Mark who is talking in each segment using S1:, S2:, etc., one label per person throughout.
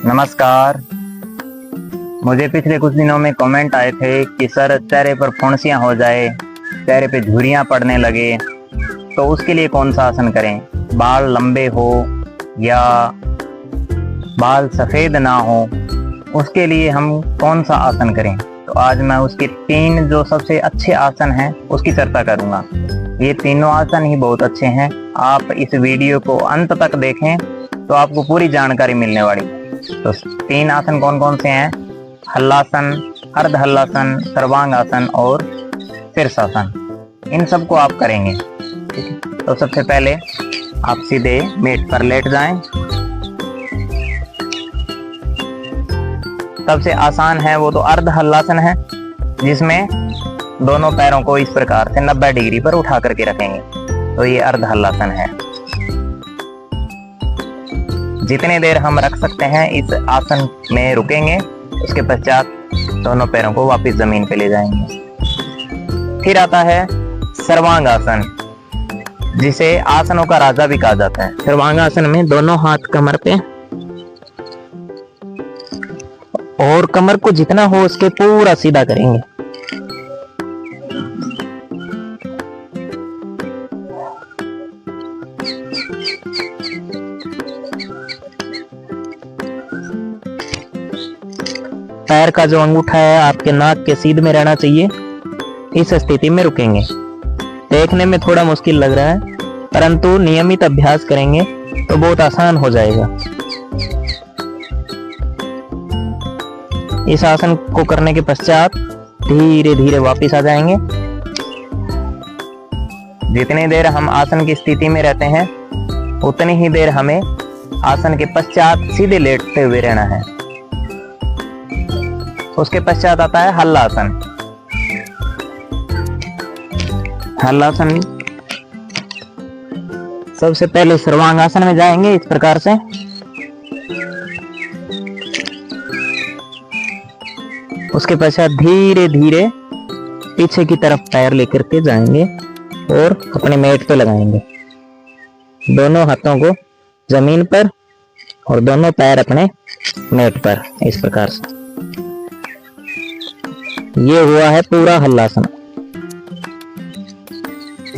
S1: नमस्कार। मुझे पिछले कुछ दिनों में कमेंट आए थे कि सर चेहरे पर फुंसियां हो जाए, चेहरे पे झुर्रियां पड़ने लगे, तो उसके लिए कौन सा आसन करें। बाल लंबे हो या बाल सफ़ेद ना हो, उसके लिए हम कौन सा आसन करें। तो आज मैं उसके 3 जो सबसे अच्छे आसन हैं उसकी चर्चा करूंगा। ये तीनों आसन ही बहुत अच्छे हैं। आप इस वीडियो को अंत तक देखें तो आपको पूरी जानकारी मिलने वाली है। तो 3 आसन कौन कौन से हैं? हल्लासन, अर्ध हल्लासन, सर्वांग आसन और शीर्षासन। इन सबको आप करेंगे। ठीक है, तो सबसे पहले आप सीधे मेट पर लेट जाएं। सबसे आसान है वो तो अर्ध हल्लासन है, जिसमें दोनों पैरों को इस प्रकार से 90 डिग्री पर उठा करके रखेंगे। तो ये अर्ध हल्लासन है। जितने देर हम रख सकते हैं इस आसन में रुकेंगे, उसके पश्चात दोनों पैरों को वापस जमीन पे ले जाएंगे। फिर आता है सर्वांग आसन, जिसे आसनों का राजा भी कहा जाता है। सर्वांग आसन में दोनों हाथ कमर पे और कमर को जितना हो उसके पूरा सीधा करेंगे। पैर का जो अंगूठा है आपके नाक के सीध में रहना चाहिए। इस स्थिति में रुकेंगे। देखने में थोड़ा मुश्किल लग रहा है, परंतु नियमित अभ्यास करेंगे तो बहुत आसान हो जाएगा। इस आसन को करने के पश्चात धीरे धीरे वापस आ जाएंगे। जितनी देर हम आसन की स्थिति में रहते हैं उतनी ही देर हमें आसन के पश्चात सीधे लेटते हुए रहना है। उसके पश्चात आता है हल्लासन। हल्लासन सबसे पहले सर्वांग आसन में जाएंगे इस प्रकार से। उसके पश्चात धीरे धीरे पीछे की तरफ पैर लेकर के जाएंगे और अपने मेट पे लगाएंगे। दोनों हाथों को जमीन पर और दोनों पैर अपने मेट पर, इस प्रकार से। ये हुआ है पूरा हल्लासन।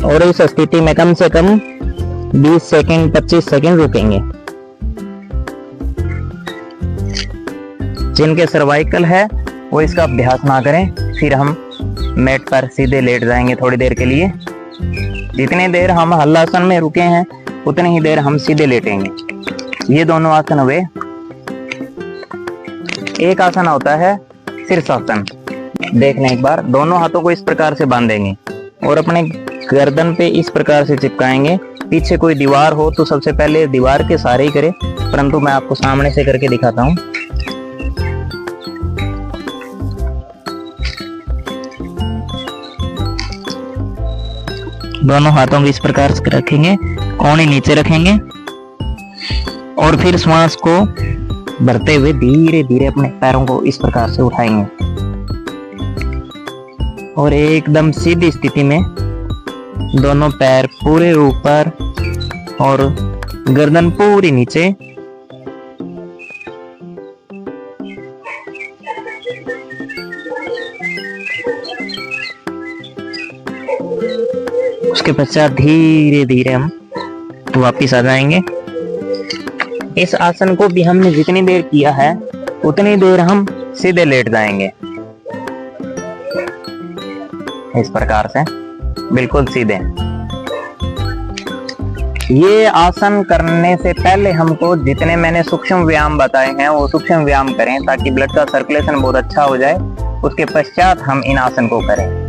S1: और इस स्थिति में कम से कम 20 सेकंड 25 सेकंड रुकेंगे। जिनके सर्वाइकल है वो इसका अभ्यास ना करें। फिर हम मैट पर सीधे लेट जाएंगे थोड़ी देर के लिए। जितनी देर हम हल्लासन में रुके हैं उतनी ही देर हम सीधे लेटेंगे। ये दोनों आसन हुए। एक आसन होता है शीर्षासन। देखना एक बार, दोनों हाथों को इस प्रकार से बांधेंगे और अपने गर्दन पे इस प्रकार से चिपकाएंगे। पीछे कोई दीवार हो तो सबसे पहले दीवार के सहारे ही करें, परंतु मैं आपको सामने से करके दिखाता हूँ। दोनों हाथों को इस प्रकार से रखेंगे, कोहनी नीचे रखेंगे और फिर श्वास को भरते हुए धीरे धीरे अपने पैरों को इस प्रकार से उठाएंगे और एकदम सीधी स्थिति में दोनों पैर पूरे ऊपर और गर्दन पूरी नीचे। उसके पश्चात धीरे धीरे हम वापिस आ जाएंगे। इस आसन को भी हमने जितनी देर किया है उतनी देर हम सीधे लेट जाएंगे, इस प्रकार से बिल्कुल सीधे। ये आसन करने से पहले हमको जितने मैंने सूक्ष्म व्यायाम बताए हैं वो सूक्ष्म व्यायाम करें, ताकि ब्लड का सर्कुलेशन बहुत अच्छा हो जाए। उसके पश्चात हम इन आसन को करें।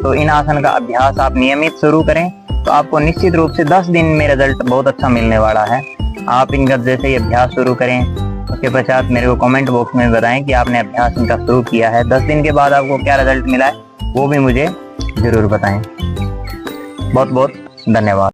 S1: तो इन आसन का अभ्यास आप नियमित शुरू करें तो आपको निश्चित रूप से 10 दिन में रिजल्ट बहुत अच्छा मिलने वाला है। आप इनका जैसे ही अभ्यास शुरू करें उसके पश्चात मेरे को कमेंट बॉक्स में बताएं कि आपने अभ्यास इनका शुरू किया है। 10 दिन के बाद आपको क्या रिजल्ट मिला है वो भी मुझे जरूर बताएं। बहुत बहुत धन्यवाद।